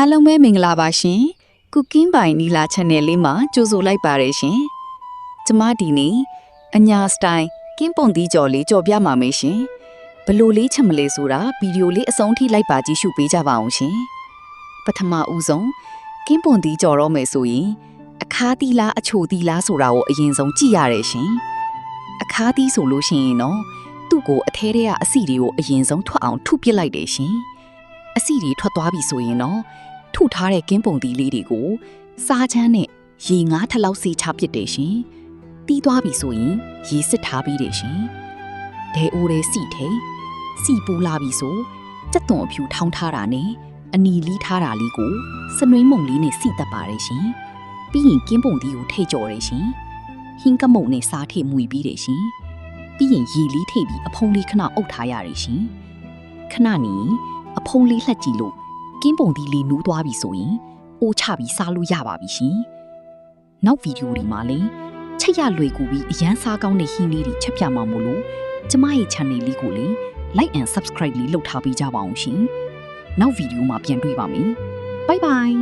အားလုံးပဲမင်္ဂလာပါရှင်။ Cooking by Nila Channel လေးမှာကြိုဆိုလိုက်ပါရရှင်။ကျမဒီနေ့အညာစတိုင်ကင်းပွန်သီးကြော်လေးကြော်ပြမှာမေးရှင်။ဘလို့လေးချက်မလဲဆိုတာဗီဒီယိုလေးအဆုံးထိလိုက်ပါကြည့်ရှုပေးကြပါအောင်ရှင်။ပထမဦးဆုံးကင်းပွန်သီးကြော်တော့မယ်ဆိုရင်အခါးသီးလားအချိုသီးလားဆိုတာကိုအရင်ဆုံးကြည့်ရတယ်ရှင်။အခါးသီးဆိုလို့ရှိရင်တော့သူ့ကိုအထဲထဲကအဆီတွေကိုအရင်ဆုံးထွက်အောင်ထုပစ်လိုက်တယ်ရှင်။အဆီတွေထွက်သွားပြီဆိုရင်တော့ထုထားတဲ့ကင်းပုံသီးလေးတွေကိုစားချမ်းနဲ့ရေငါးထလောက်စေချပစ်တယ်ရှင်။တီးသွားပြီဆိုရင်ရေစစ်ထားပြီးတယ်ရှင်။ဒဲအိုးလေးစီထိန်စီပူလာပြီဆိုကြက်သွန်အဖြူထောင်းထားတာနဲ့အနီလီးထားတာလေးကိုစနွေးမုံလေးနဲ့စီတက်ပါတယ်ရှင်။ပြီးရင်ကင်းပုံသီးကိုထိကြော်တယ်ရှင်။ဟင်းကမုံနဲ့စားထိမွေပြီးတယ်ရှင်။ပြီးရင်ရေလေးထိပြီးအဖုံးလေးခဏအုပ်ထားရတယ်ရှင်။ခဏနေအဖုံးလေးလှက်ကြည့်လို့ကင်းပုံသီးလေးနူးသွားပြီဆိုရင်အိုးချပြီးစားလို့ရပါပြီရှင်။နောက်ဗီဒီယိုဒီမှာလည်းချက်ရလွယ်ကူပြီးအရန်စားကောင်းတဲ့ဟင်းလေးတွေချက်ပြမှာမို့လို့ကျမရဲ့ channel လေးကိုလည်း like and subscribe လေးလုပ်ထားပေးကြပါအောင်ရှင်။နောက်ဗီဒီယိုမှာပြန်တွေ့ပါမယ်။ Bye bye